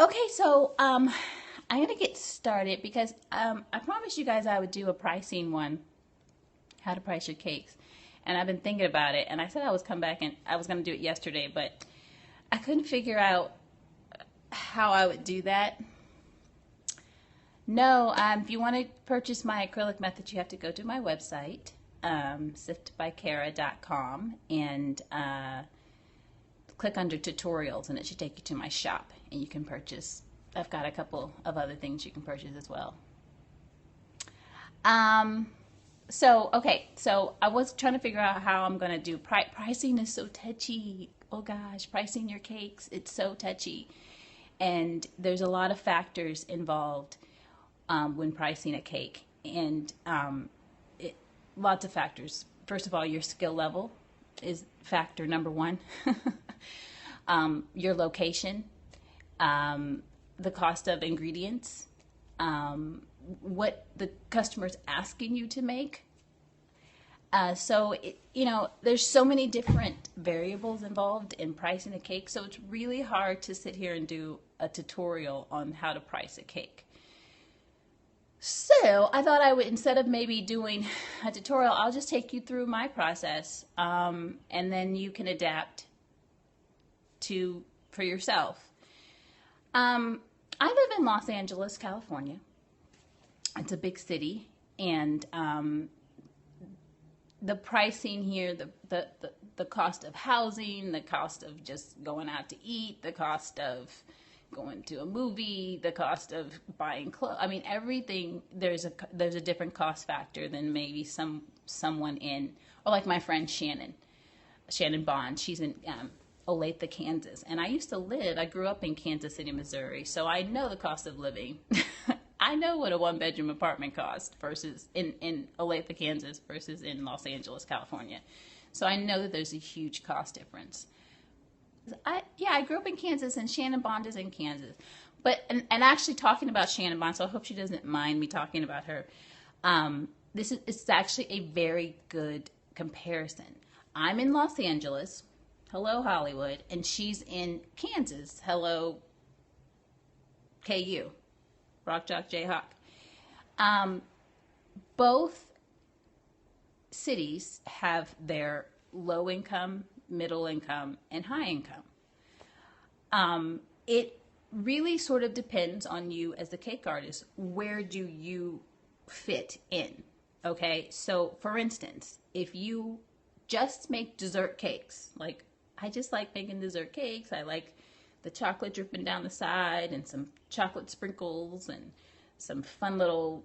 Okay, so I'm gonna get started because I promised you guys I would do a pricing one, how to price your cakes, and I've been thinking about it. And I said I was come back and I was gonna do it yesterday, but I couldn't figure out how I would do that. No, if you want to purchase my acrylic method, you have to go to my website, siftbykara.com, and click under tutorials, and it should take you to my shop, and you can purchase. I've got a couple of other things you can purchase as well. So I was trying to figure out how I'm going to do pricing is so touchy. Oh gosh, pricing your cakes, it's so touchy. And there's a lot of factors involved when pricing a cake. And lots of factors. First of all, your skill level is factor number one. Your location, the cost of ingredients, what the customer's asking you to make. There's so many different variables involved in pricing a cake, so it's really hard to sit here and do a tutorial on how to price a cake. So I thought I would, instead of maybe doing a tutorial, I'll just take you through my process, and then you can adapt for yourself. I live in Los Angeles, California. It's a big city, and the pricing here, the cost of housing, the cost of just going out to eat, the cost of going to a movie, the cost of buying clothes. I mean, everything, there's a different cost factor than maybe someone in, or like my friend Shannon Bond. She's in Olathe, Kansas. And I grew up in Kansas City, Missouri, so I know the cost of living. I know what a one-bedroom apartment costs versus in Olathe, Kansas versus in Los Angeles, California. So I know that there's a huge cost difference. I grew up in Kansas, and Shannon Bond is in Kansas. But and actually talking about Shannon Bond, so I hope she doesn't mind me talking about her. It's actually a very good comparison. I'm in Los Angeles, hello Hollywood, and she's in Kansas, hello KU, Rock Jock Jayhawk. Both cities have their low income, middle income, and high income. It really sort of depends on you as the cake artist. Where do you fit in? Okay, so for instance, if you just make dessert cakes, like I just like making dessert cakes, I like the chocolate dripping down the side and some chocolate sprinkles and some fun little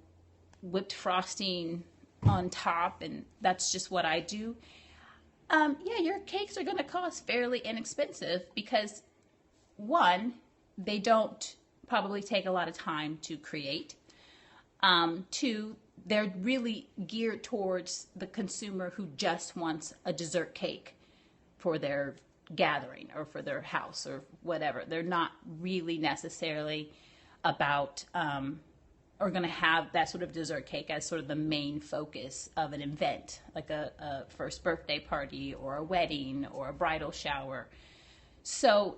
whipped frosting on top, and that's just what I do. Your cakes are going to cost fairly inexpensive because, one, they don't probably take a lot of time to create. Two, they're really geared towards the consumer who just wants a dessert cake for their gathering or for their house or whatever. They're not really necessarily about or going to have that sort of dessert cake as sort of the main focus of an event, like a first birthday party or a wedding or a bridal shower. So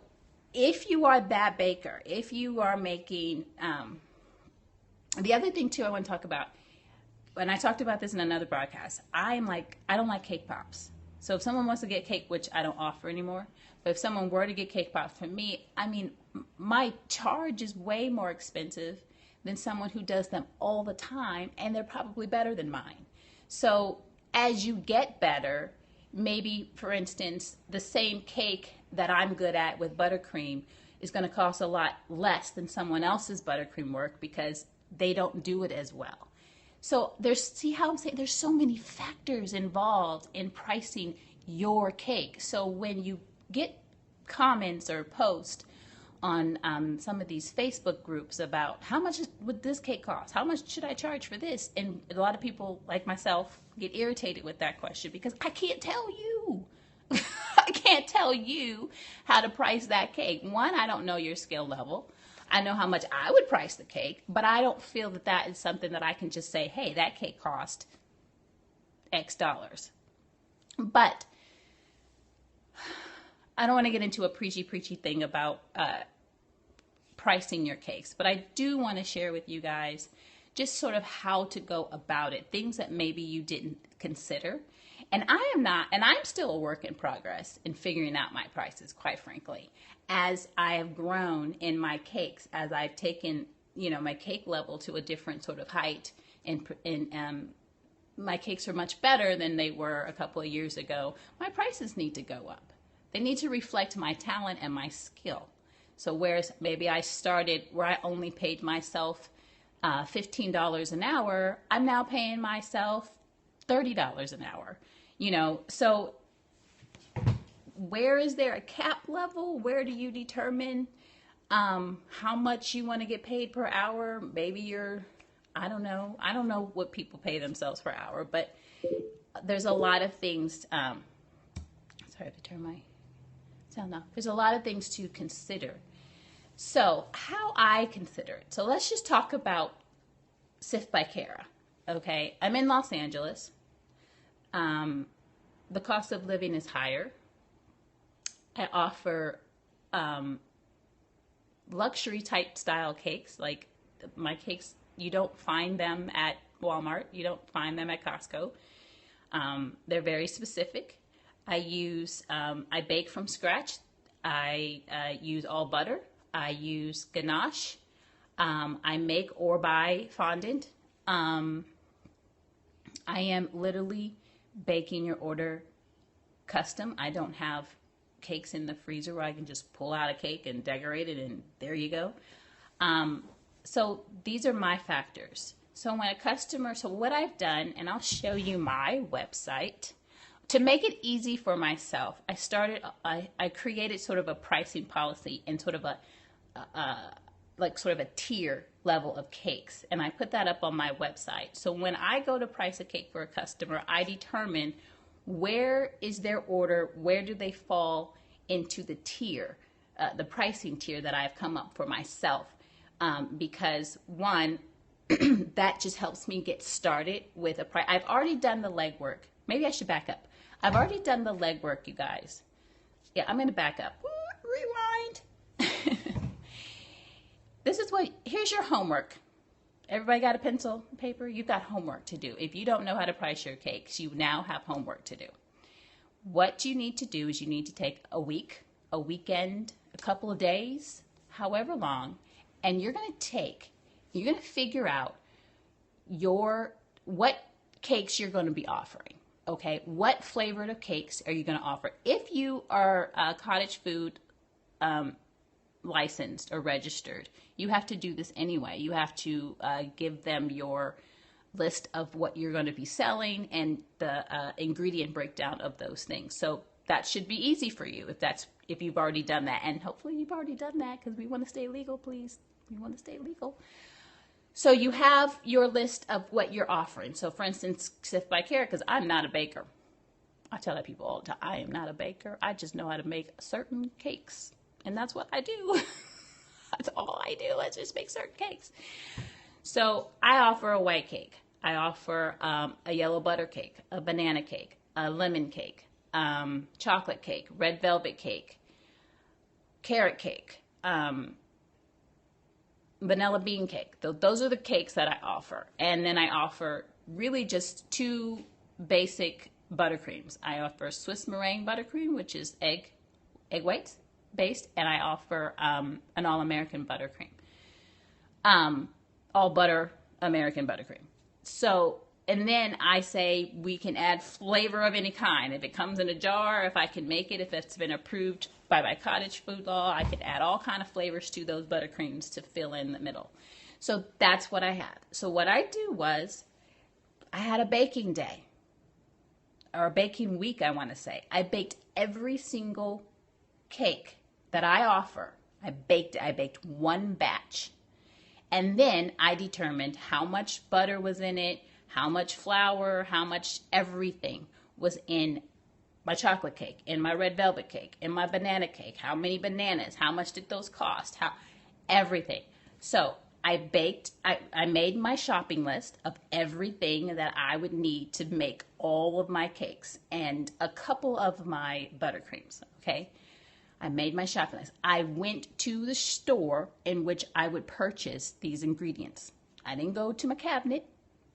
if you are that baker, if you are making, the other thing too I want to talk about, and I talked about this in another broadcast, I don't like cake pops. So if someone wants to get cake, which I don't offer anymore, but if someone were to get cake pops from me, I mean, my charge is way more expensive than someone who does them all the time, and they're probably better than mine. So as you get better, maybe, for instance, the same cake that I'm good at with buttercream is going to cost a lot less than someone else's buttercream work because they don't do it as well. So see how I'm saying there's so many factors involved in pricing your cake. So when you get comments or posts on some of these Facebook groups about how much would this cake cost? How much should I charge for this? And a lot of people like myself get irritated with that question because I can't tell you. I can't tell you how to price that cake. One, I don't know your skill level. I know how much I would price the cake, but I don't feel that that is something that I can just say, hey, that cake cost X dollars. But I don't want to get into a preachy thing about pricing your cakes, but I do want to share with you guys just sort of how to go about it, things that maybe you didn't consider. And I'm still a work in progress in figuring out my prices, quite frankly, as I have grown in my cakes, as I've taken, my cake level to a different sort of height, and my cakes are much better than they were a couple of years ago. My prices need to go up. They need to reflect my talent and my skill. So whereas maybe I started where I only paid myself $15 an hour, I'm now paying myself $30 an hour. So where is there a cap level? Where do you determine how much you want to get paid per hour? Maybe I don't know what people pay themselves per hour, but there's a lot of things. Sorry, I have to turn my sound off. There's a lot of things to consider. So how I consider it. So let's just talk about Sift by Kara. Okay, I'm in Los Angeles. The cost of living is higher. I offer luxury type style cakes. Like my cakes, you don't find them at Walmart. You don't find them at Costco. They're very specific. I bake from scratch. I use all butter. I use ganache. I make or buy fondant. I am literally baking your order custom. I don't have cakes in the freezer where I can just pull out a cake and decorate it and there you go. So these are my factors. So what I've done, and I'll show you my website, to make it easy for myself, I created sort of a pricing policy and sort of a tier level of cakes. And I put that up on my website. So when I go to price a cake for a customer, I determine where is their order, where do they fall into the tier, the pricing tier that I've come up for myself. Because one, that just helps me get started with a price. I've already done the legwork. Maybe I should back up. I've already done the legwork, you guys. Yeah, I'm going to back up. Rewind. Here's your homework. Everybody got a pencil, paper? You've got homework to do. If you don't know how to price your cakes, you now have homework to do. What you need to do is you need to take a week, a weekend, a couple of days, however long, and you're going to figure out what cakes you're going to be offering. Okay, what flavor of cakes are you going to offer? If you are cottage food licensed or registered, you have to do this anyway. You have to give them your list of what you're going to be selling and the ingredient breakdown of those things. So that should be easy for you if you've already done that. And hopefully you've already done that, because we want to stay legal, please. We want to stay legal. So you have your list of what you're offering. So for instance, Sift by Kara, because I'm not a baker. I tell people all the time, I am not a baker. I just know how to make certain cakes. And that's what I do. That's all I do. I just make certain cakes. So I offer a white cake. I offer a yellow butter cake, a banana cake, a lemon cake, chocolate cake, red velvet cake, carrot cake, vanilla bean cake. Those are the cakes that I offer. And then I offer really just two basic buttercreams. I offer Swiss meringue buttercream, which is egg whites based, and I offer an all-American buttercream. All butter American buttercream. So, and then I say we can add flavor of any kind. If it comes in a jar, if I can make it, if it's been approved by my cottage food law, I can add all kind of flavors to those buttercreams to fill in the middle. So that's what I had. So what I do was, I had a baking day, or a baking week, I want to say. I baked every single cake that I offer. I baked one batch. And then I determined how much butter was in it, how much flour, how much everything was in my chocolate cake, in my red velvet cake, in my banana cake, how many bananas, how much did those cost, everything. So I made my shopping list of everything that I would need to make all of my cakes and a couple of my buttercreams, okay? I made my shopping list. I went to the store in which I would purchase these ingredients. I didn't go to my cabinet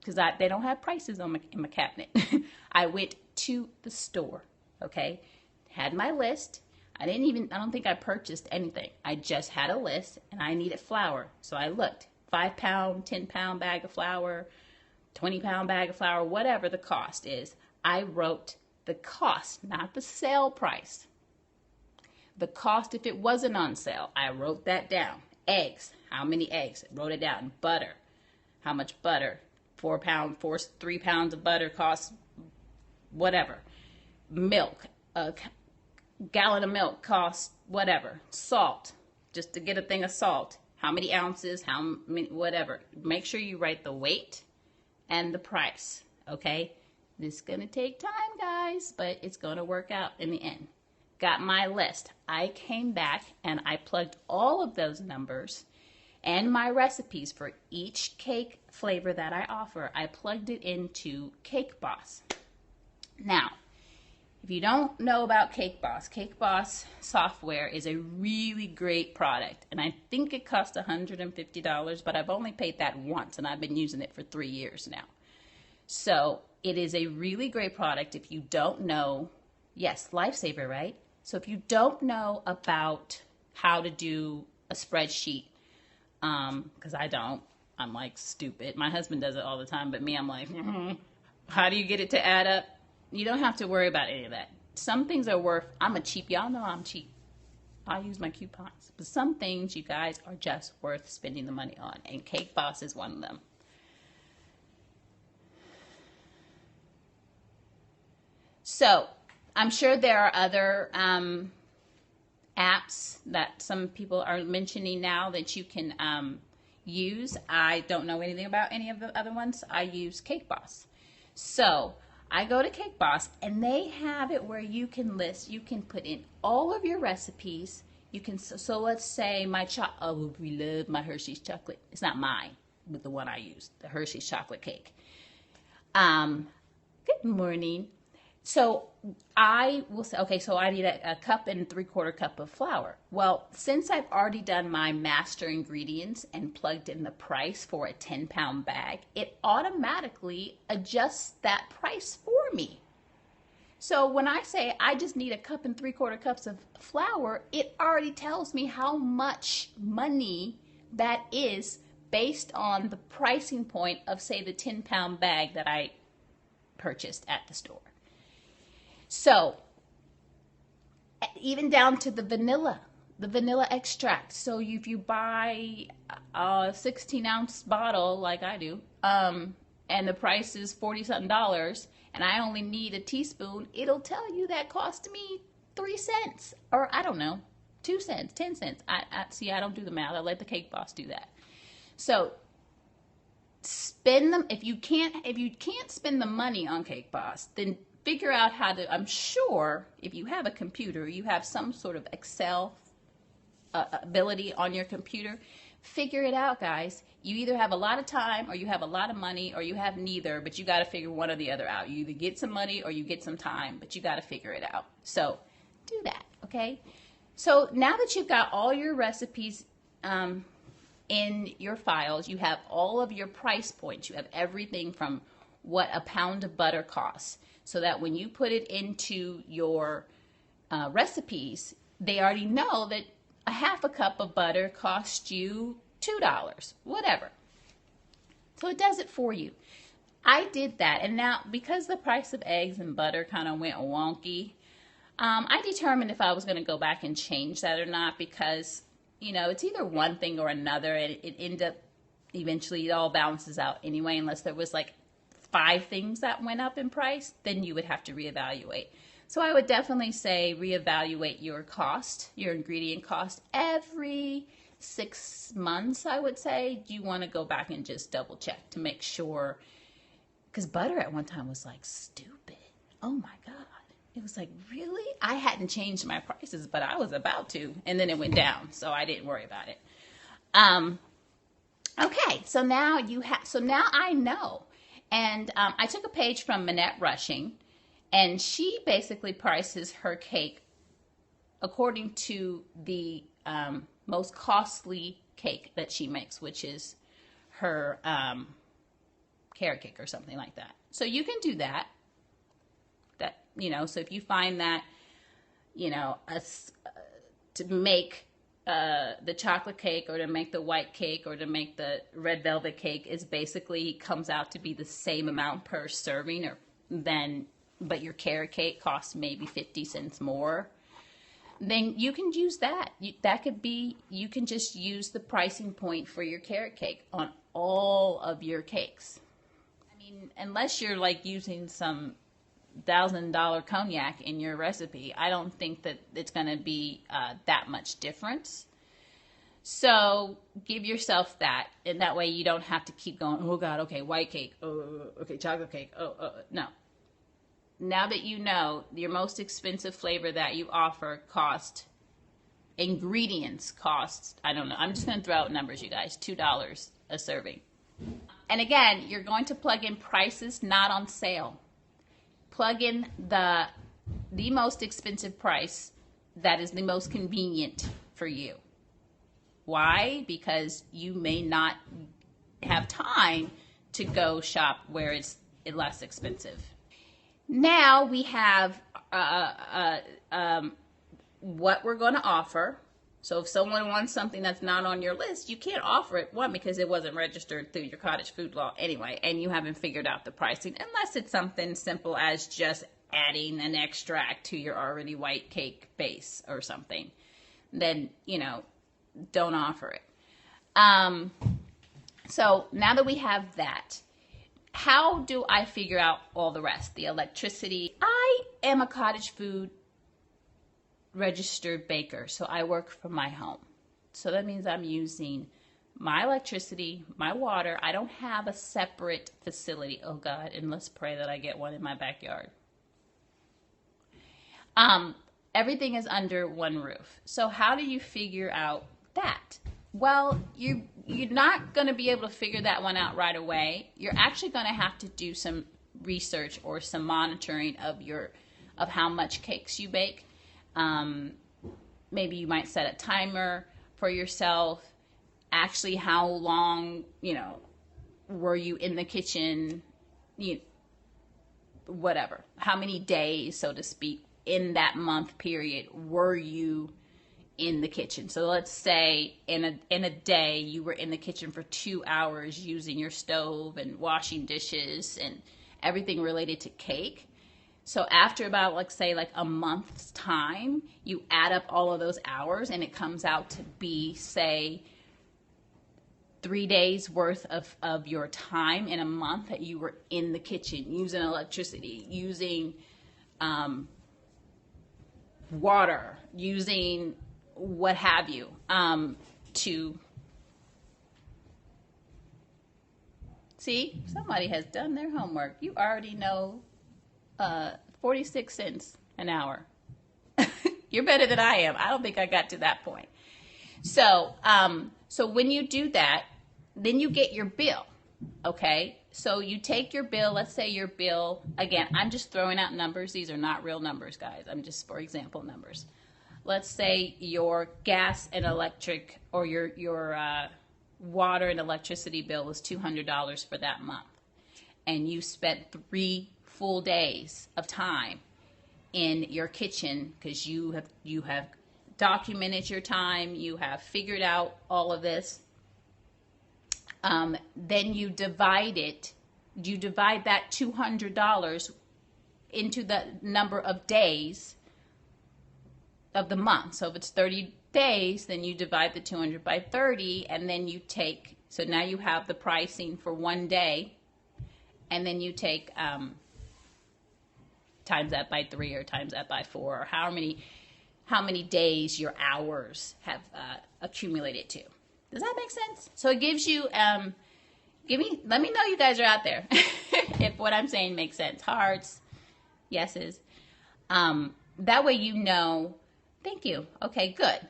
because they don't have prices in my cabinet. I went to the store, okay? Had my list. I don't think I purchased anything. I just had a list and I needed flour. So I looked, 5 pound, 10 pound bag of flour, 20 pound bag of flour, whatever the cost is. I wrote the cost, not the sale price. The cost if it wasn't on sale, I wrote that down. Eggs, how many eggs? Wrote it down. Butter, how much butter? 3 pounds of butter costs whatever. Milk, a gallon of milk costs whatever. Salt, just to get a thing of salt. How many ounces, how many, whatever. Make sure you write the weight and the price, okay? This is going to take time, guys, but it's going to work out in the end. Got my list. I came back and I plugged all of those numbers and my recipes for each cake flavor that I offer. I plugged it into cakeboss. Now, if you don't know about cakeboss software is a really great product. And I think it costs $150, but I've only paid that once and I've been using it for 3 years now. So it is a really great product if you don't know. Yes, lifesaver, right? So if you don't know about how to do a spreadsheet, because I don't, I'm like stupid. My husband does it all the time, but me, I'm like, how do you get it to add up? You don't have to worry about any of that. Some things are worth, I'm a cheap, y'all know I'm cheap. I use my coupons. But some things, you guys, are just worth spending the money on. And cakeboss is one of them. So, I'm sure there are other apps that some people are mentioning now that you can use. I don't know anything about any of the other ones. I use cakeboss. So, I go to cakeboss and they have it where you can put in all of your recipes. You can, so let's say we love my Hershey's chocolate. It's not mine, but the one I use, the Hershey's chocolate cake. Good morning. So I will say, okay, so I need a cup and 3/4 cup of flour. Well, since I've already done my master ingredients and plugged in the price for a 10-pound bag, it automatically adjusts that price for me. So when I say I just need a cup and 3/4 cups of flour, it already tells me how much money that is based on the pricing point of, say, the 10-pound bag that I purchased at the store. So, even down to the vanilla extract. So if you buy a 16-ounce bottle, like I do, and the price is $40-something, and I only need a teaspoon, it'll tell you that cost me 3 cents, or I don't know, 2 cents, 10 cents. I don't do the math. I let the cake boss do that. So, spend them. If you can't spend the money on Cake Boss, then figure out how to. I'm sure if you have a computer, you have some sort of Excel ability on your computer. Figure it out, guys. You either have a lot of time, or you have a lot of money, or you have neither. But you got to figure one or the other out. You either get some money or you get some time, but you got to figure it out. So do that, okay? So now that you've got all your recipes in your files, you have all of your price points. You have everything from what a pound of butter costs, so that when you put it into your recipes, they already know that a 1/2 cup of butter costs you $2, whatever. So it does it for you. I did that, and now because the price of eggs and butter kind of went wonky, I determined if I was going to go back and change that or not, because it's either one thing or another, and it ended up eventually it all balances out anyway, unless there was like 5 things that went up in price, then you would have to reevaluate. So I would definitely say reevaluate your cost, your ingredient cost, every 6 months, I would say. You want to go back and just double check to make sure, because butter at one time was like stupid. Oh my God. It was like, really? I hadn't changed my prices, but I was about to, and then it went down, so I didn't worry about it. Okay, so now now I know. And I took a page from Minette Rushing, and she basically prices her cake according to the most costly cake that she makes, which is her carrot cake or something like that. So you can do that. So if you find that, to make the chocolate cake or to make the white cake or to make the red velvet cake is basically comes out to be the same amount per serving, but your carrot cake costs maybe 50 cents more, then you can use that. You can just use the pricing point for your carrot cake on all of your cakes. I mean, unless you're like using some $1,000 cognac in your recipe, I don't think that it's going to be that much difference. So give yourself that, and that way you don't have to keep going, oh God, okay, white cake, oh, okay, chocolate cake, no. Now that you know your most expensive flavor that you offer ingredients cost, I don't know, I'm just going to throw out numbers, you guys, $2 a serving. And again, you're going to plug in prices not on sale. Plug in the most expensive price that is the most convenient for you. Why? Because you may not have time to go shop where it's less expensive. Now we have what we're going to offer. So if someone wants something that's not on your list, you can't offer it, one, because it wasn't registered through your cottage food law anyway, and you haven't figured out the pricing, unless it's something simple as just adding an extract to your already white cake base or something. Then, don't offer it. So now that we have that, how do I figure out all the rest? The electricity. I am a cottage food registered baker, so I work from my home. So that means I'm using my electricity, my water. I don't have a separate facility. Oh God, and let's pray that I get one in my backyard. Everything is under one roof. So how do you figure out that? Well, you're not going to be able to figure that one out right away. You're actually going to have to do some research or some monitoring of how much cakes you bake. Maybe you might set a timer for yourself. Actually, how long, were you in the kitchen, whatever. How many days, so to speak, in that month period were you in the kitchen? So let's say in a day you were in the kitchen for 2 hours using your stove and washing dishes and everything related to cake. So after about, like a month's time, you add up all of those hours and it comes out to be, say, 3 days worth of your time in a month that you were in the kitchen using electricity, using water, using what have you, to see, somebody has done their homework. You already know 46 cents an hour. You're better than I am. I don't think I got to that point. So when you do that, then you get your bill. Okay. So you take your bill, let's say your bill, again, I'm just throwing out numbers. These are not real numbers, guys. I'm just, for example, numbers. Let's say your gas and electric, or your water and electricity bill was $200 for that month. And you spent 3 full days of time in your kitchen because you have documented your time, you have figured out all of this. Then you divide that $200 into the number of days of the month. So if it's 30 days, then you divide the 200 by 30, and then you take, so now you have the pricing for 1 day, and then you take times that by 3 or times that by 4, or how many days your hours have accumulated to. Does that make sense? So it gives you, let me know you guys are out there if what I'm saying makes sense. Hearts, yeses. That way you know. Thank you. Okay, good.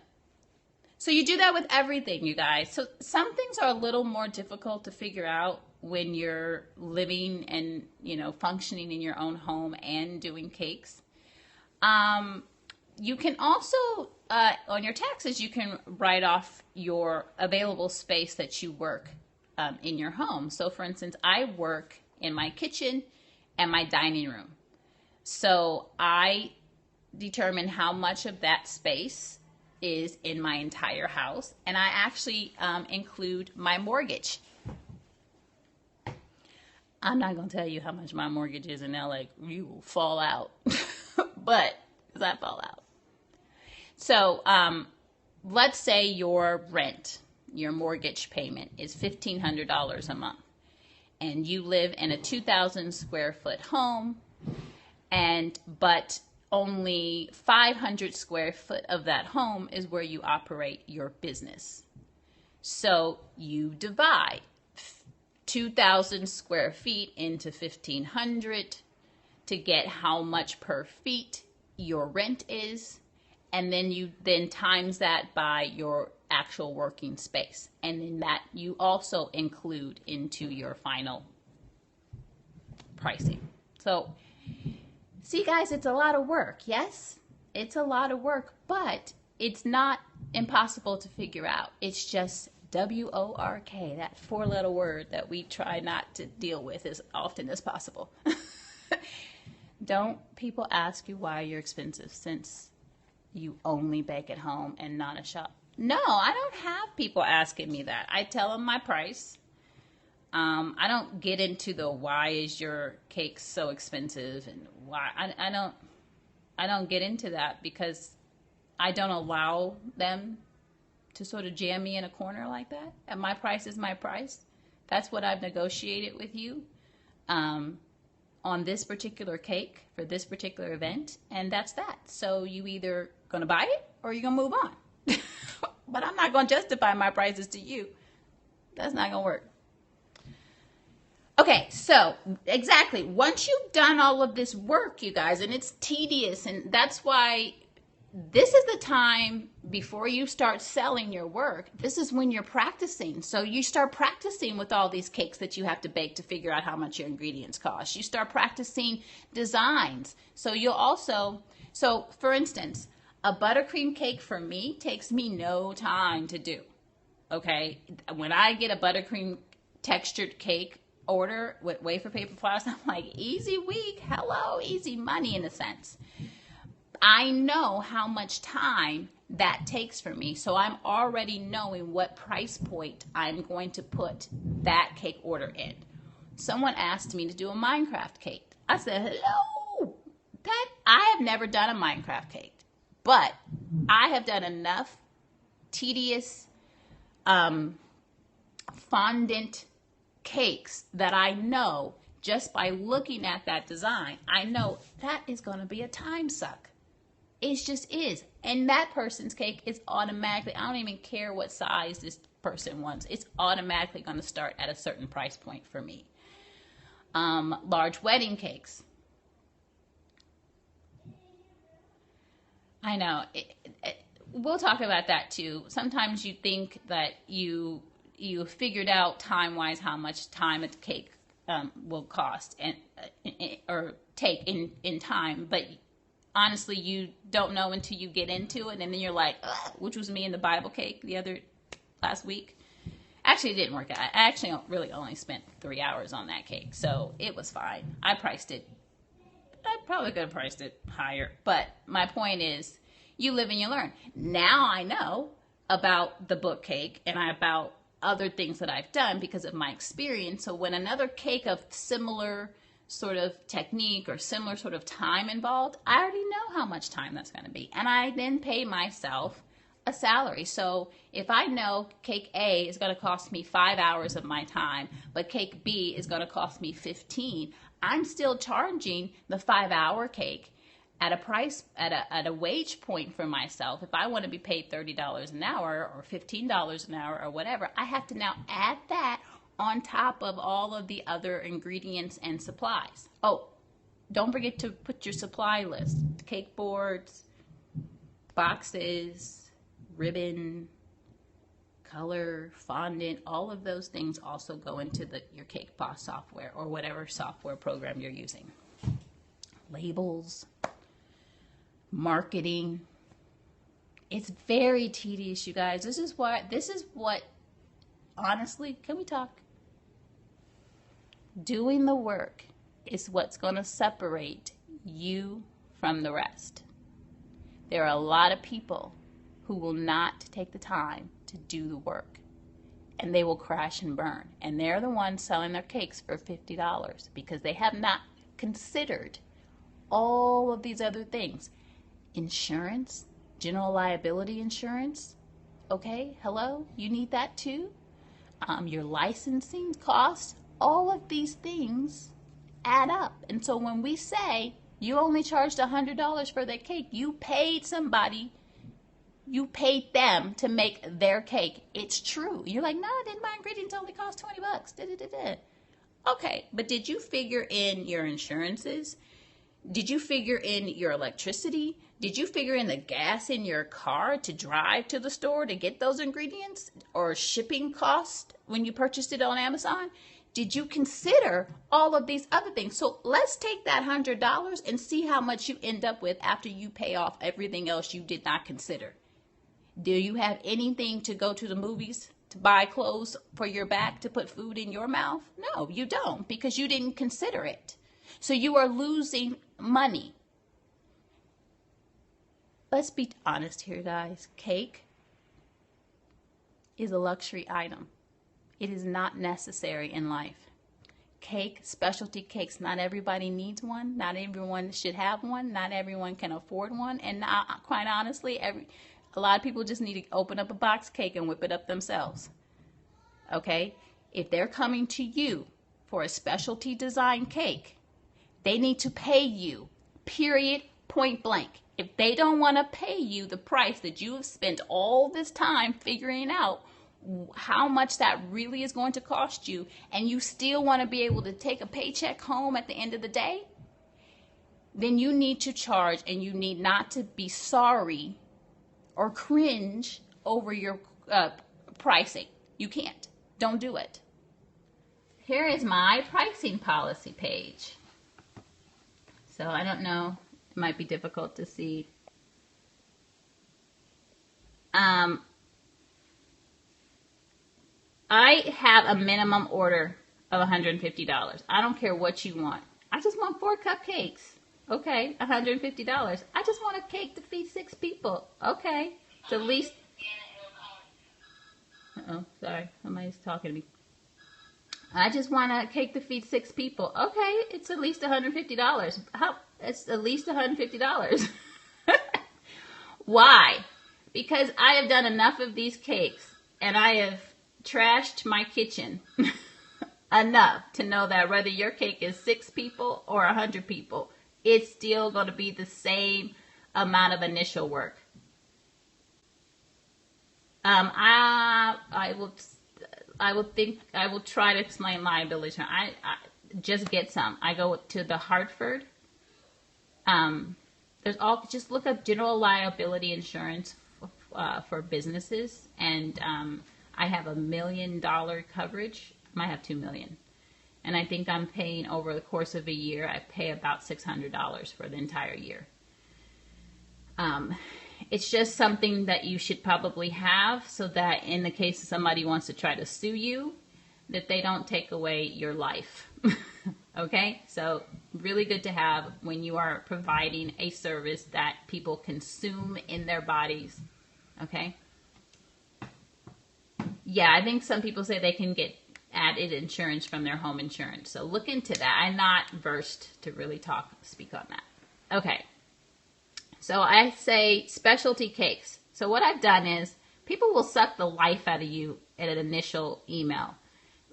So you do that with everything, you guys. So some things are a little more difficult to figure out when you're living and, functioning in your own home and doing cakes. You can also, on your taxes, you can write off your available space that you work in your home. So for instance, I work in my kitchen and my dining room. So I determine how much of that space is in my entire house. And I actually include my mortgage. I'm not going to tell you how much my mortgage is in LA. You will fall out. But, because I fall out. So, let's say your rent, your mortgage payment is $1,500 a month. And you live in a 2,000 square foot home, but only 500 square foot of that home is where you operate your business. So you divide 2,000 square feet into 1,500 to get how much per feet your rent is. And then you times that by your actual working space. And then that you also include into your final pricing. So, see guys, it's a lot of work. Yes, it's a lot of work, but it's not impossible to figure out. It's just WORK, that 4-letter word that we try not to deal with as often as possible. Don't people ask you why you're expensive since you only bake at home and not a shop? No, I don't have people asking me that. I tell them my price. I don't get into the why is your cake so expensive and why. I don't get into that because I don't allow them to sort of jam me in a corner like that. And my price is my price. That's what I've negotiated with you on this particular cake for this particular event. And that's that. So you either going to buy it or you're going to move on. But I'm not going to justify my prices to you. That's not going to work. Okay, so exactly. Once you've done all of this work, you guys, and it's tedious, and that's why this is the time before you start selling your work. This is when you're practicing. So you start practicing with all these cakes that you have to bake to figure out how much your ingredients cost. You start practicing designs. So you'll also, so for instance, a buttercream cake for me takes me no time to do. Okay, when I get a buttercream textured cake order with wafer paper flowers, I'm like, easy week, hello, easy money in a sense. I know how much time that takes for me, so I'm already knowing what price point I'm going to put that cake order in. Someone asked me to do a Minecraft cake. I said, hello, I have never done a Minecraft cake. But I have done enough tedious fondant cakes that I know just by looking at that design, I know that is going to be a time suck. It just is. And that person's cake is automatically, I don't even care what size this person wants. It's automatically going to start at a certain price point for me. Large wedding cakes. I know. We'll talk about that too. Sometimes you think that you figured out time-wise how much time a cake will cost and or take in time, but honestly, you don't know until you get into it, and then you're like, ugh, which was me in the Bible cake last week. Actually, it didn't work out. I actually really only spent 3 hours on that cake, so it was fine. I probably could have priced it higher, but my point is, you live and you learn. Now I know about the book cake and about other things that I've done because of my experience. So when another cake of similar sort of technique or similar sort of time involved, I already know how much time that's going to be. And I then pay myself a salary. So if I know cake A is going to cost me 5 hours of my time, but cake B is going to cost me 15, I'm still charging the 5-hour cake at a price, at a wage point for myself. If I want to be paid $30 an hour or $15 an hour or whatever, I have to now add that on top of all of the other ingredients and supplies. Oh, don't forget to put your supply list. Cake boards, boxes, ribbon, color, fondant, all of those things also go into your cakeboss software or whatever software program you're using. Labels. marketing. It's very tedious, you guys. This is what, honestly, can we talk? Doing the work is what's going to separate you from the rest. There are a lot of people who will not take the time to do the work, and they will crash and burn. And they're the ones selling their cakes for $50 because they have not considered all of these other things. Insurance, general liability insurance. Okay, hello, you need that too. Your licensing costs, all of these things add up. And so when we say you only charged $100 for their cake, you paid somebody, you paid them to make their cake. It's true. You're like, no, didn't my ingredients only cost 20 bucks? Okay, but did you figure in your insurances? Did you figure in your electricity? Did you figure in the gas in your car to drive to the store to get those ingredients, or shipping cost when you purchased it on Amazon? Did you consider all of these other things? So let's take that $100 and see how much you end up with after you pay off everything else you did not consider. Do you have anything to go to the movies, to buy clothes for your back, to put food in your mouth? No, you don't, because you didn't consider it. So you are losing money. Let's be honest here, guys. Cake is a luxury item. It is not necessary in life. Cake, specialty cakes, not everybody needs one. Not everyone should have one. Not everyone can afford one. And not, quite honestly, a lot of people just need to open up a box cake and whip it up themselves. Okay? If they're coming to you for a specialty design cake, they need to pay you, period, point blank. If they don't want to pay you the price that you have spent all this time figuring out how much that really is going to cost you, and you still want to be able to take a paycheck home at the end of the day, then you need to charge, and you need not to be sorry or cringe over your pricing. You can't. Don't do it. Here is my pricing policy page. So I don't know. It might be difficult to see. I have a minimum order of $150. I don't care what you want. I just want 4 cupcakes. Okay, $150. I just want a cake to feed 6 people. Okay, it's at least... Uh-oh, sorry. Somebody's talking to me. I just want a cake to feed 6 people. Okay, it's at least $150. It's at least $150. Why? Because I have done enough of these cakes, and I have trashed my kitchen enough to know that whether your cake is 6 people or 100 people, it's still going to be the same amount of initial work. I will try to explain liability. I just get some. I go to the Hartford. Just look up general liability insurance for businesses, and I have $1 million coverage. I might have $2 million, and I think I'm paying over the course of a year. I pay about $600 for the entire year. It's just something that you should probably have, so that in the case somebody wants to try to sue you, that they don't take away your life. Okay, so really good to have when you are providing a service that people consume in their bodies. Okay. Yeah, I think some people say they can get added insurance from their home insurance. So look into that. I'm not versed to really speak on that. Okay. So I say specialty cakes. So what I've done is people will suck the life out of you at an initial email.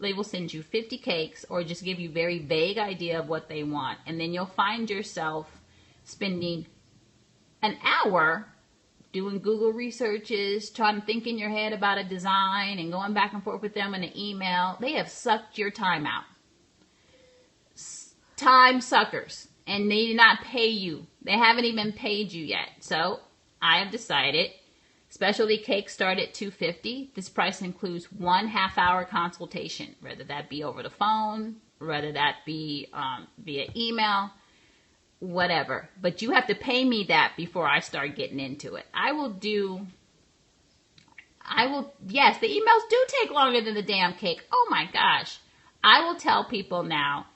They will send you 50 cakes or just give you very vague idea of what they want. And then you'll find yourself spending an hour doing Google researches, trying to think in your head about a design and going back and forth with them in an email. They have sucked your time out. Time suckers. And they did not pay you. They haven't even paid you yet. So I have decided specialty cakes start at $250. This price includes 1 half-hour consultation, whether that be over the phone, whether that be via email. whatever. But you have to pay me that before I start getting into it. Yes, the emails do take longer than the damn cake. Oh my gosh. I will tell people now,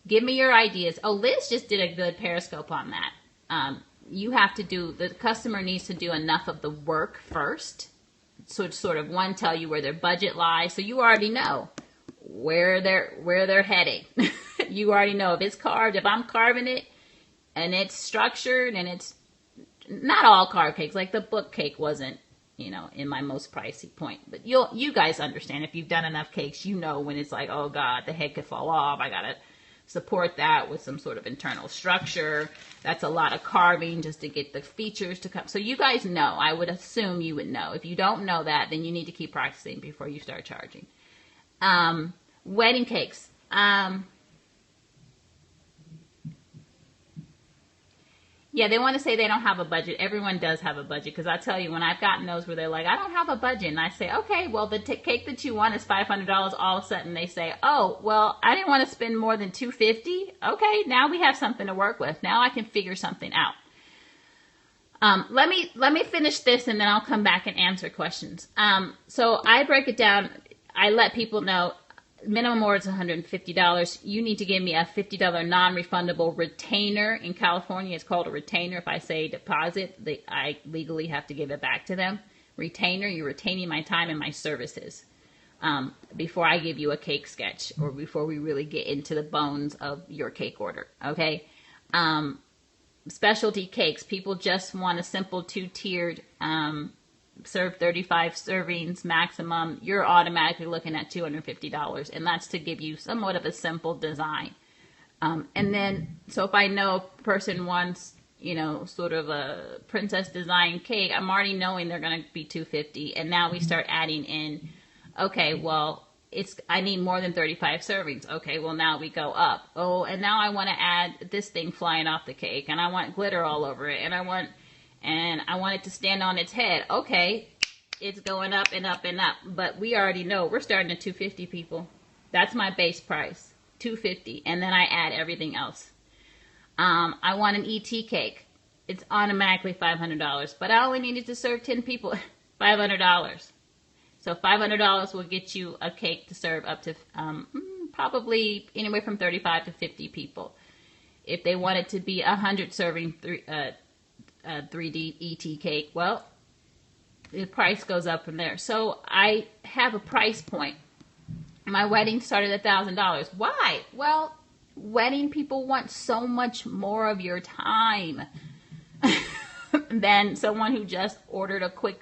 give me your ideas. Oh, Liz just did a good Periscope on that. The customer needs to do enough of the work first. So it's sort of one, tell you where their budget lies. So you already know where they're heading. You already know if it's carved, if I'm carving it and it's structured, and it's not all carved cakes. Like the book cake wasn't, in my most pricey point, but you guys understand. If you've done enough cakes, you know when it's like, oh God, the head could fall off. I gotta support that with some sort of internal structure. That's a lot of carving just to get the features to come. So you guys know. I would assume you would know. If you don't know that, then you need to keep practicing before you start charging. Wedding cakes. Yeah, they want to say they don't have a budget. Everyone does have a budget, because I tell you, when I've gotten those where they're like, I don't have a budget, and I say, okay, well, the cake that you want is $500. All of a sudden they say, oh, well, I didn't want to spend more than $250. Okay, now we have something to work with. Now I can figure something out. Let me finish this, and then I'll come back and answer questions. So I break it down. I let people know minimum order is $150. You need to give me a $50 non-refundable retainer. In California, it's called a retainer. If I say deposit, I legally have to give it back to them. Retainer, you're retaining my time and my services before I give you a cake sketch, or before we really get into the bones of your cake order. Okay. Specialty cakes. People just want a simple 2-tiered serve 35 servings maximum. You're automatically looking at $250, and that's to give you somewhat of a simple design. And then, so if I know a person wants, sort of a princess design cake, I'm already knowing they're going to be $250. And now we start adding in, okay, well, I need more than 35 servings. Okay, well, now we go up. Oh, and now I want to add this thing flying off the cake, and I want glitter all over it, and I want it to stand on its head. Okay, it's going up and up and up. But we already know we're starting at $250, people. That's my base price, $250, and then I add everything else. I want an ET cake. It's automatically $500, but I only needed to serve 10 people. $500. So $500 will get you a cake to serve up to probably anywhere from 35 to 50 people. If they want it to be 100 serving 3D ET cake, well, the price goes up from there. So I have a price point. My wedding started at $1,000. Why? Well, wedding people want so much more of your time than someone who just ordered a quick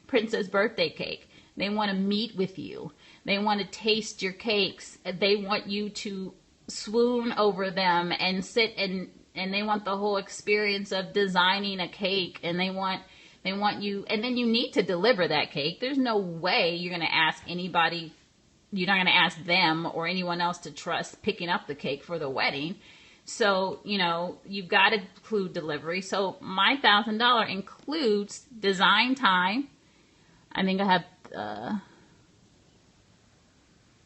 princess birthday cake. They want to meet with you. They want to taste your cakes. They want you to swoon over them and sit and they want the whole experience of designing a cake, and they want you, and then you need to deliver that cake. There's no way you're going to ask anybody, you're not going to ask them or anyone else to trust picking up the cake for the wedding. So, you've got to include delivery. So my $1,000 includes design time. I think I have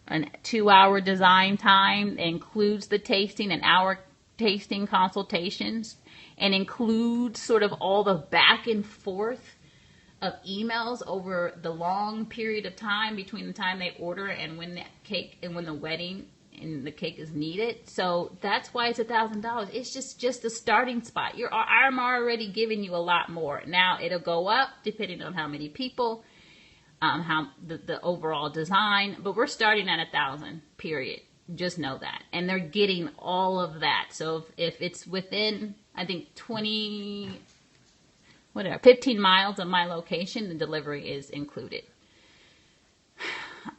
an 2-hour design time. It includes the tasting, an hour tasting consultations, and includes sort of all the back and forth of emails over the long period of time between the time they order and when the cake and when the wedding and the cake is needed. So that's why it's $1,000. It's just a starting spot. I'm already giving you a lot more. Now it'll go up depending on how many people, how the overall design, but we're starting at $1,000, period. Just know that. And they're getting all of that. So if it's within, I think 15 miles of my location, the delivery is included.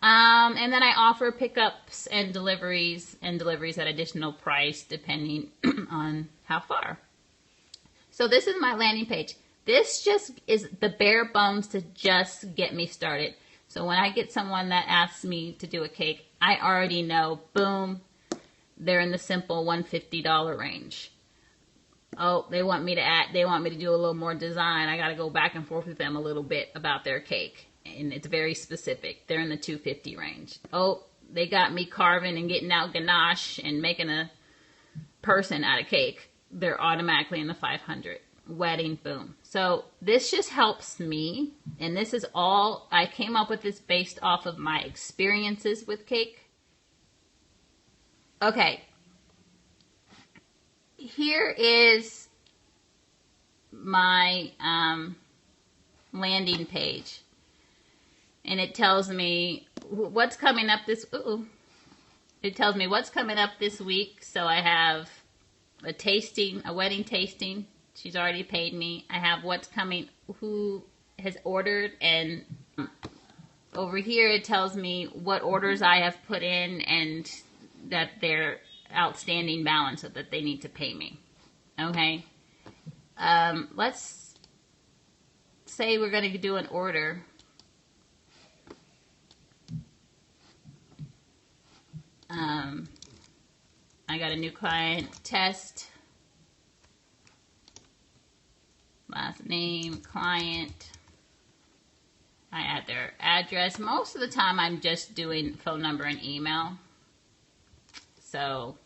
And then I offer pickups and deliveries at additional price depending on how far. So this is my landing page. This just is the bare bones to just get me started. So when I get someone that asks me to do a cake, I already know, boom, they're in the simple $150 range. Oh, they want me to do a little more design. I got to go back and forth with them a little bit about their cake. And it's very specific. They're in the $250 range. Oh, they got me carving and getting out ganache and making a person out of cake. they're automatically in the 500. Wedding, boom. So this just helps me, and this is all, I came up with this based off of my experiences with cake. Okay. Here is my landing page, and it tells me what's coming up this, it tells me what's coming up this week. So I have a wedding tasting. She's already paid me. I have what's coming, who has ordered, and over here it tells me what orders I have put in and that they're outstanding balance, so that they need to pay me. Okay. Let's say we're going to do an order. I got a new client, test, last name, client. I add their address. Most of the time I'm just doing phone number and email. So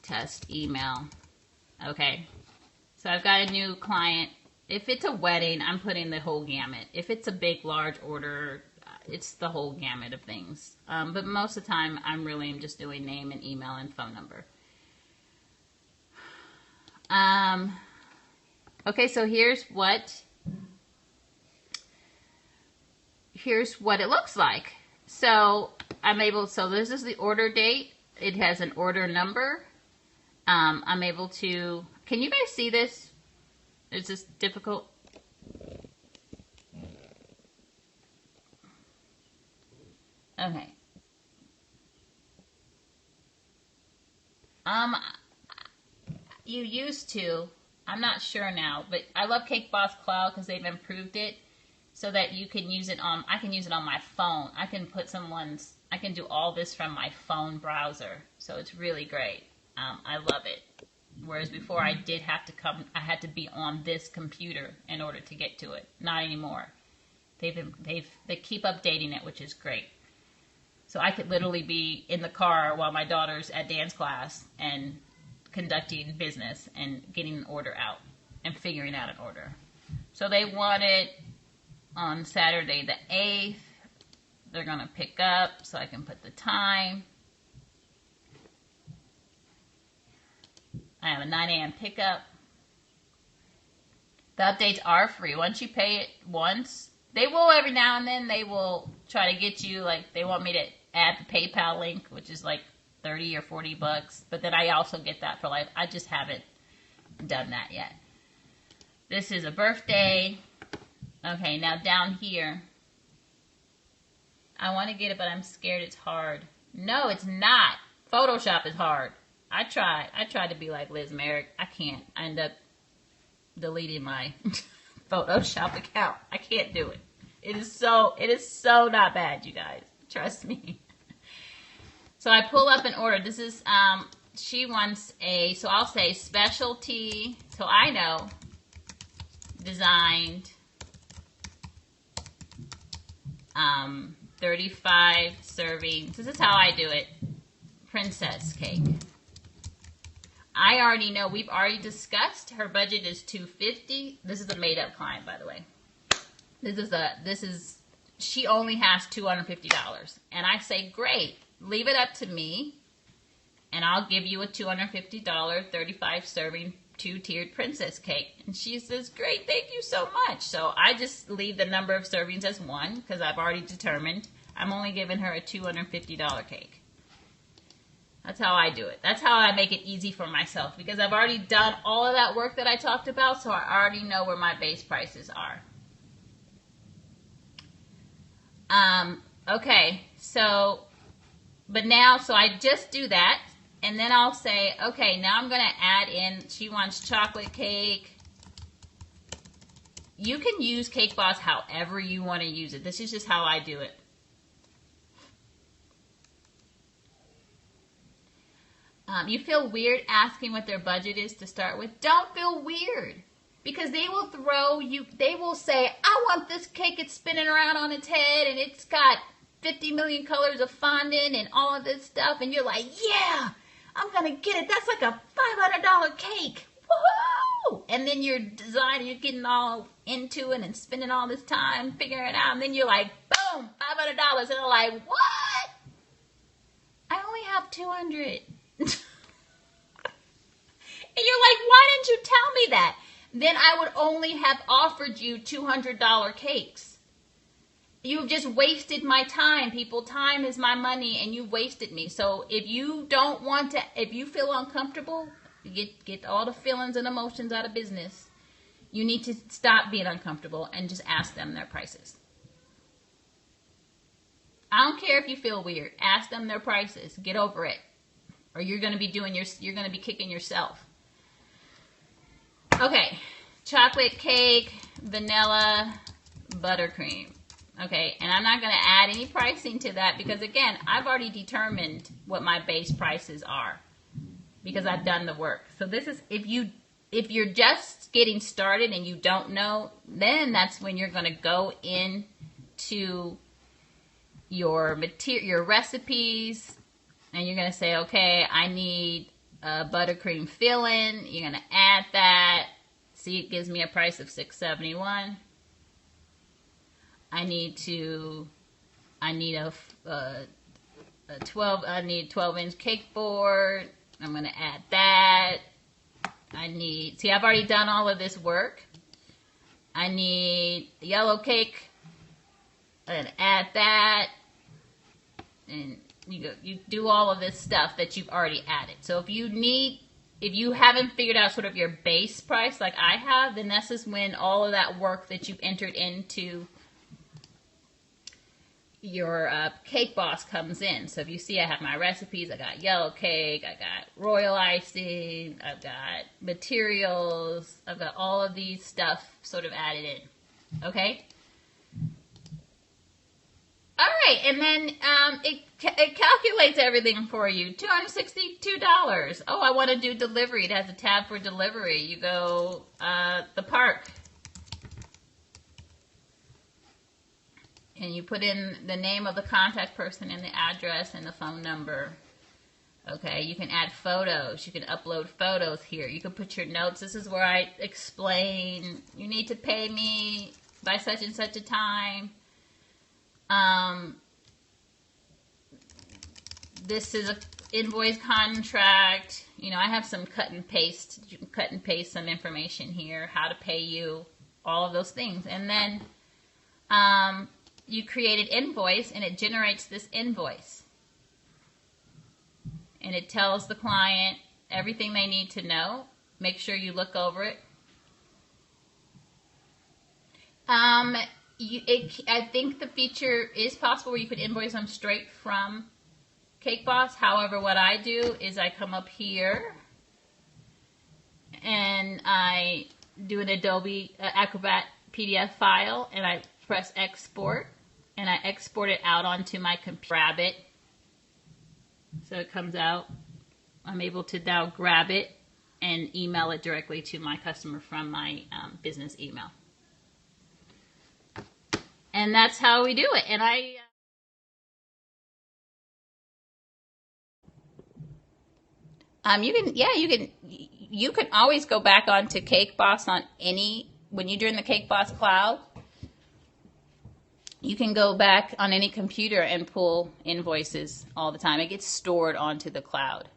test email. Okay. So I've got a new client. If it's a wedding, I'm putting the whole gamut. If it's a big, large order, it's the whole gamut of things. But most of the time, I'm just doing name and email and phone number. Okay, so here's what it looks like. So so this is the order date. It has an order number. I'm able to, can you guys see this? Is this difficult? Okay. You used to, I'm not sure now, but I love cakeboss Cloud because they've improved it so that you can use it on, I can use it on my phone. I can I can do all this from my phone browser. So it's really great. I love it. Whereas before I had to be on this computer in order to get to it. Not anymore. They keep updating it, which is great. So I could literally be in the car while my daughter's at dance class and conducting business and getting an order out and figuring out an order. So they want it on Saturday the 8th. They're going to pick up, so I can put the time. I have a 9 a.m. pickup. The updates are free. Once you pay it once, they will every now and then, they will try to get you, like, they want me to add the PayPal link, which is like 30 or 40 bucks. But then I also get that for life. I just haven't done that yet. This is a birthday. Okay, now down here, I want to get it, but I'm scared it's hard. No, it's not. Photoshop is hard. I tried to be like Liz Merrick. I can't. I end up deleting my Photoshop account. I can't do it. It is so not bad, you guys. Trust me. So I pull up an order. This is, she wants so I'll say specialty. So I know, designed, 35 servings. This is how I do it. Princess cake. I already know, we've already discussed, her budget is $250. This is a made up client, by the way. She only has $250. And I say, great, leave it up to me, and I'll give you a $250, 35 serving, 2-tiered princess cake. And she says, great, thank you so much. So I just leave the number of servings as 1, because I've already determined I'm only giving her a $250 cake. That's how I do it. That's how I make it easy for myself, because I've already done all of that work that I talked about, so I already know where my base prices are. Okay, so I just do that, and then I'll say, okay, now I'm going to add in, she wants chocolate cake. You can use cakeboss however you want to use it. This is just how I do it. You feel weird asking what their budget is to start with? Don't feel weird, because they will they will say, I want this cake, it's spinning around on its head, and it's got 50 million colors of fondant and all of this stuff, and you're like, yeah, I'm going to get it. That's like a $500 cake. Woohoo! And then you're designing, you're getting all into it and spending all this time figuring it out. And then you're like, boom, $500. And they're like, what? I only have 200. And you're like, why didn't you tell me that? Then I would only have offered you $200 cakes. You've just wasted my time, people. Time is my money, and you wasted me. So if you don't want to, if you feel uncomfortable, get all the feelings and emotions out of business. You need to stop being uncomfortable and just ask them their prices. I don't care if you feel weird. Ask them their prices. Get over it. Or you're going to be you're going to be kicking yourself. Okay, chocolate cake, vanilla, buttercream. Okay, and I'm not going to add any pricing to that because, again, I've already determined what my base prices are because I've done the work. So this is, if you're just getting started and you don't know, then that's when you're going to go into your recipes and you're going to say, okay, I need buttercream filling. You're going to add that. See, it gives me a price of $6.71. I need a 12-inch cake board. I'm going to add that. See, I've already done all of this work. I need yellow cake and add that. And you do all of this stuff that you've already added. So if you haven't figured out sort of your base price like I have, then this is when all of that work that you've entered into your cakeboss comes in. So if you see I have my recipes, I got yellow cake, I got royal icing, I've got materials, I've got all of these stuff sort of added in. Okay? All right, and then it calculates everything for you. $262. Oh, I want to do delivery. It has a tab for delivery. You go the park, and you put in the name of the contact person and the address and the phone number. Okay, you can add photos. You can upload photos here. You can put your notes. This is where I explain you need to pay me by such and such a time. This is an invoice contract. You know, I have some cut and paste. You can cut and paste some information here, how to pay you, all of those things. And then you create an invoice, and it generates this invoice. And it tells the client everything they need to know. Make sure you look over it. I think the feature is possible where you could invoice them straight from cakeboss. However, what I do is I come up here and I do an Adobe Acrobat PDF file and I press export and I export it out onto my computer. Grab it. So it comes out. I'm able to now grab it and email it directly to my customer from my business email. And that's how we do it. And you can always go back onto cakeboss when you're doing the cakeboss cloud. You can go back on any computer and pull invoices all the time. It gets stored onto the cloud.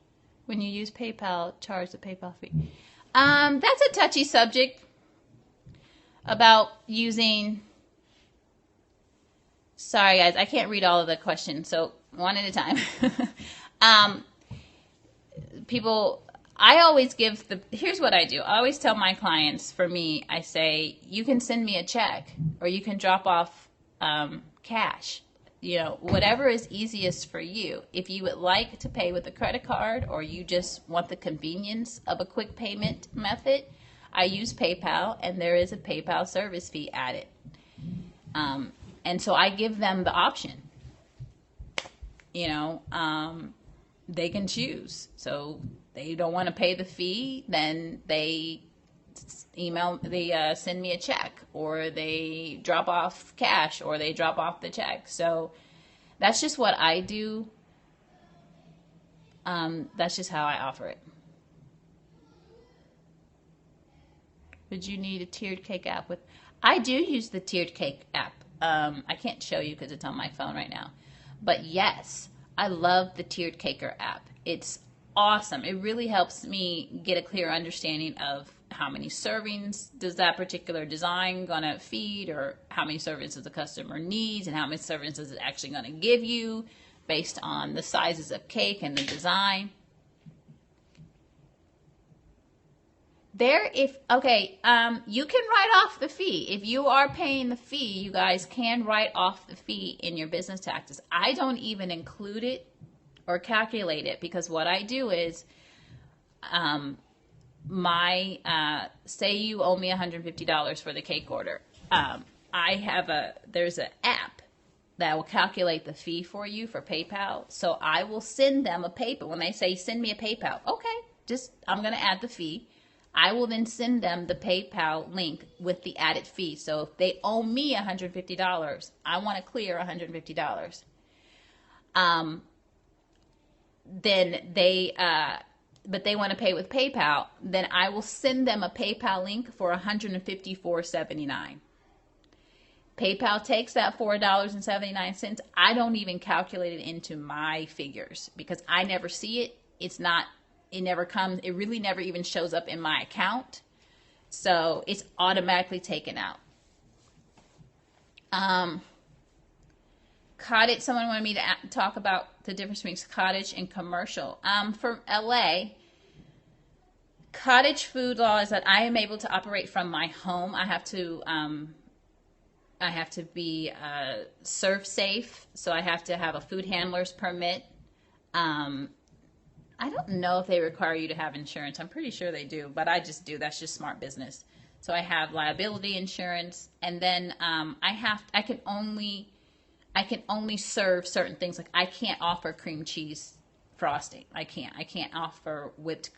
When you use PayPal, charge the PayPal fee. That's a touchy subject about using. Sorry, guys, I can't read all of the questions, so one at a time. I always here's what I do. I always tell my clients, for me, I say, you can send me a check or you can drop off cash. You know, whatever is easiest for you. If you would like to pay with a credit card or you just want the convenience of a quick payment method, I use PayPal, and there is a PayPal service fee added. And so I give them the option. You know, they can choose. So they don't want to pay the fee, then they send me a check, or they drop off cash, or they drop off the check. So that's just what I do. That's just how I offer it. Would you need a tiered cake app with? I do use the tiered cake app. I can't show you because it's on my phone right now. But yes, I love the tiered caker app. It's awesome. It really helps me get a clear understanding of how many servings does that particular design gonna feed, or how many servings does the customer needs, and how many servings is it actually gonna give you based on the sizes of cake and the design. You can write off the fee. If you are paying the fee, you guys can write off the fee in your business taxes. I don't even include it or calculate it, because what I do is, say you owe me $150 for the cake order. There's an app that will calculate the fee for you for PayPal. So I will send them a PayPal. When they say, send me a PayPal, okay, I'm going to add the fee. I will then send them the PayPal link with the added fee. So if they owe me $150, I want to clear $150. But they want to pay with PayPal, then I will send them a PayPal link for $154.79. PayPal takes that $4.79. I don't even calculate it into my figures because I never see it. It never comes. It really never even shows up in my account. So it's automatically taken out. Cottage. Someone wanted me to talk about the difference between cottage and commercial. For LA, cottage food law is that I am able to operate from my home. I have to be serve safe, so I have to have a food handler's permit. I don't know if they require you to have insurance. I'm pretty sure they do, but I just do. That's just smart business. So I have liability insurance, and then I can only serve certain things. Like I can't offer cream cheese frosting. I can't offer whipped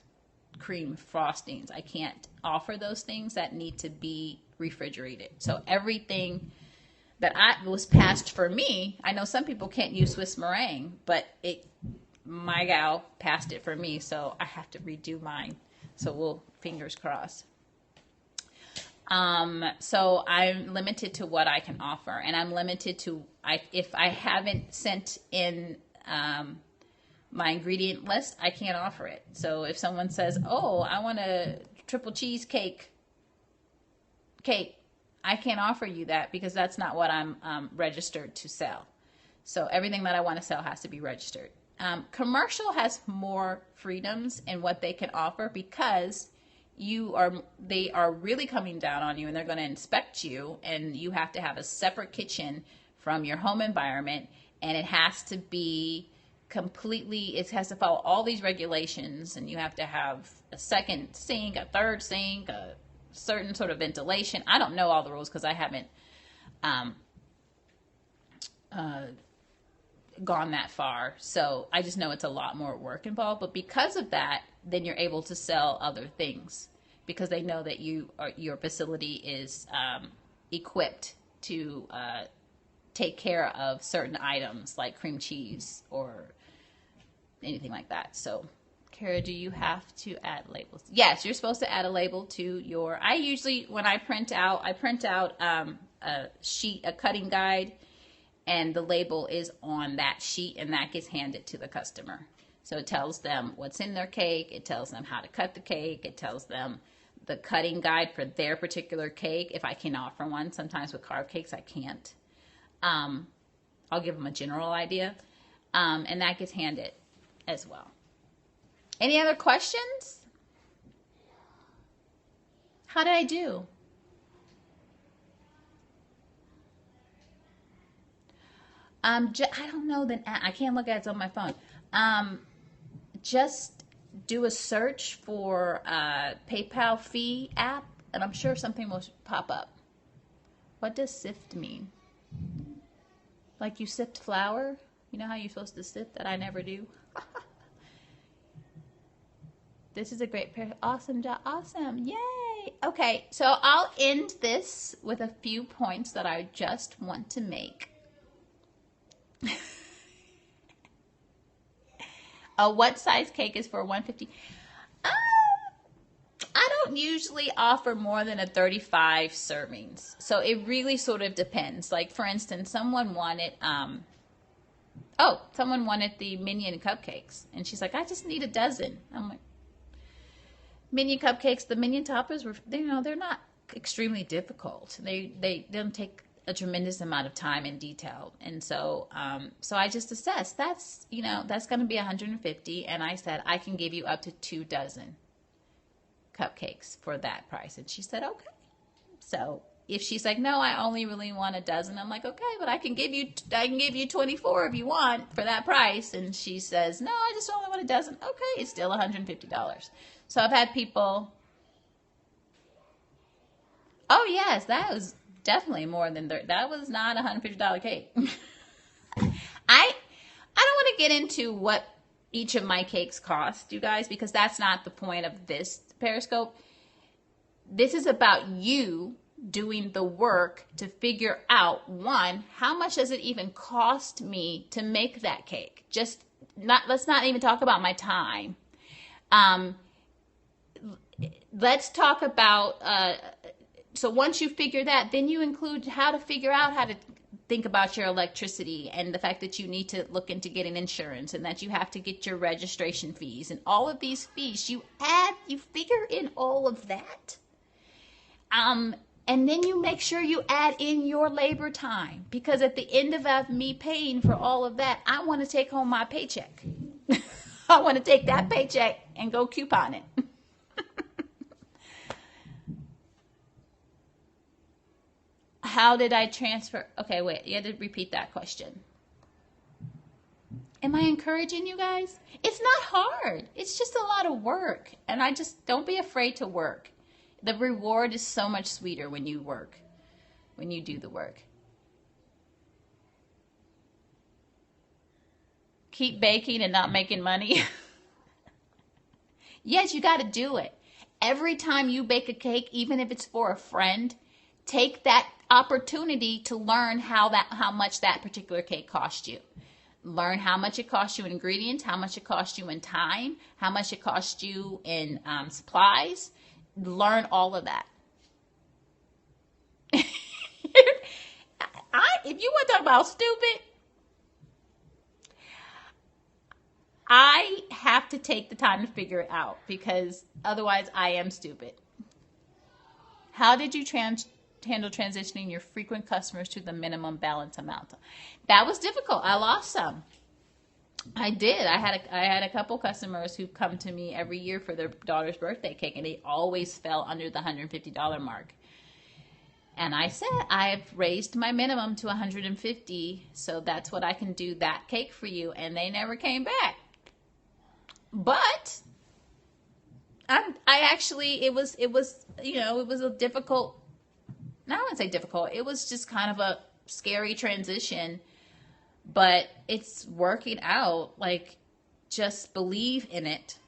cream frostings. I can't offer those things that need to be refrigerated. So everything that was passed for me, I know some people can't use Swiss meringue, but my gal passed it for me, so I have to redo mine. So fingers crossed. So I'm limited to what I can offer, and I'm limited to if I haven't sent in my ingredient list, I can't offer it. So if someone says, "Oh, I want a triple cheesecake cake," I can't offer you that because that's not what I'm registered to sell. So everything that I want to sell has to be registered. Commercial has more freedoms in what they can offer because they are really coming down on you, and they're going to inspect you, and you have to have a separate kitchen from your home environment, and it has to be it has to follow all these regulations, and you have to have a second sink, a third sink, a certain sort of ventilation. I don't know all the rules because I haven't gone that far. So I just know it's a lot more work involved. But because of that, then you're able to sell other things because they know that your facility is equipped to take care of certain items like cream cheese or anything like that. So Kara, do you have to add labels? Yes, you're supposed to add a label to I usually, when I print out a sheet, a cutting guide, and the label is on that sheet, and that gets handed to the customer. So it tells them what's in their cake. It tells them how to cut the cake. It tells them the cutting guide for their particular cake, if I can offer one. Sometimes with carved cakes, I can't. I'll give them a general idea, and that gets handed as well. Any other questions? How did I do? I don't know. Then I can't look at it. It's on my phone. Just do a search for PayPal fee app, and I'm sure something will pop up. What does sift mean? Like you sift flour? You know how you're supposed to sift that I never do? This is a great pair. Awesome job. Awesome. Yay. Okay, so I'll end this with a few points that I just want to make. What size cake is for 150? Uh, I don't usually offer more than a 35 servings. So it really sort of depends. Like, for instance, someone wanted the Minion cupcakes. And she's like, I just need a dozen. I'm like, Minion cupcakes, the Minion toppers were, they're not extremely difficult. They don't take a tremendous amount of time and detail. And so I just assessed that's going to be 150. And I said, I can give you up to 2 dozen cupcakes for that price. And she said, okay. So if she's like, no, I only really want a dozen, I'm like, okay, but I can give you 24 if you want for that price. And she says, no, I just only want a dozen. Okay, it's still $150. So I've had people, oh yes, that was definitely more than that was not a $150 cake. I don't want to get into what each of my cakes cost, you guys, because that's not the point of this Periscope. This is about you doing the work to figure out, one, how much does it even cost me to make that cake? Let's not even talk about my time. Let's talk about, so once you figure that, then you include how to figure out how to think about your electricity and the fact that you need to look into getting insurance and that you have to get your registration fees and all of these fees. You figure in all of that. And then you make sure you add in your labor time, because at the end of me paying for all of that, I want to take home my paycheck. I want to take that paycheck and go coupon it. How did I transfer? Okay, wait, you had to repeat that question. Am I encouraging you guys? It's not hard. It's just a lot of work. And don't be afraid to work. The reward is so much sweeter when you work, when you do the work. Keep baking and not making money. Yes, you got to do it. Every time you bake a cake, even if it's for a friend, take that opportunity to learn how much that particular cake cost you. Learn how much it costs you in ingredients, how much it costs you in time, how much it costs you in supplies. Learn all of that. If you want to talk about stupid, I have to take the time to figure it out, because otherwise I am stupid. How did you handle transitioning your frequent customers to the minimum balance amount? That was difficult. I lost some. I did. I had a couple customers who come to me every year for their daughter's birthday cake, and they always fell under the $150 mark. And I said, I've raised my minimum to $150, so that's what I can do that cake for you. And they never came back. But it was a difficult, I wouldn't say difficult. It was just kind of a scary transition, but it's working out. Like, just believe in it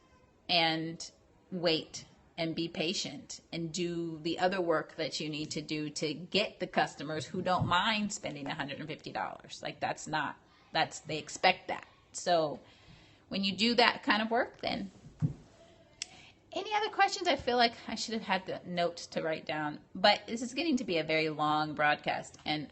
and wait and be patient and do the other work that you need to do to get the customers who don't mind spending $150. Like, they expect that. So when you do that kind of work, then any other questions? I feel like I should have had the note to write down, but this is getting to be a very long broadcast. And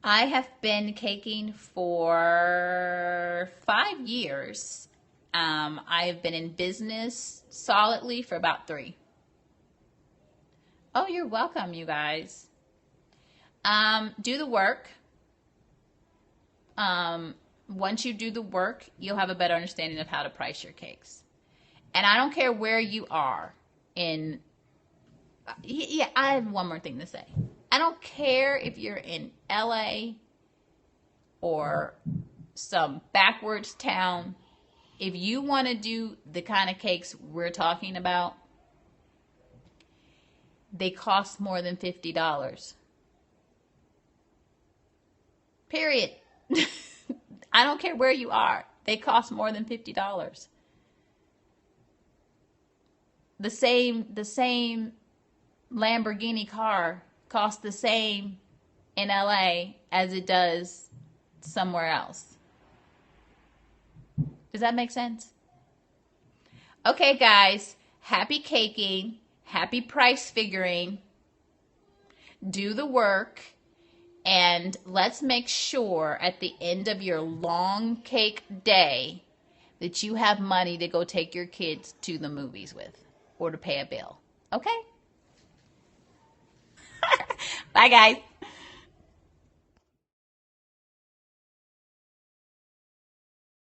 I have been caking for 5 years. I've been in business solidly for about 3. Oh, you're welcome, you guys. Do the work. Once you do the work, you'll have a better understanding of how to price your cakes. And I don't care where you are I have one more thing to say. I don't care if you're in LA or some backwards town. If you want to do the kind of cakes we're talking about, they cost more than $50. Period. I don't care where you are. They cost more than $50. The same Lamborghini car costs the same in LA as it does somewhere else. Does that make sense? Okay, guys, happy caking, happy price figuring. Do the work, and let's make sure at the end of your long cake day that you have money to go take your kids to the movies with or to pay a bill. Okay? Bye, guys.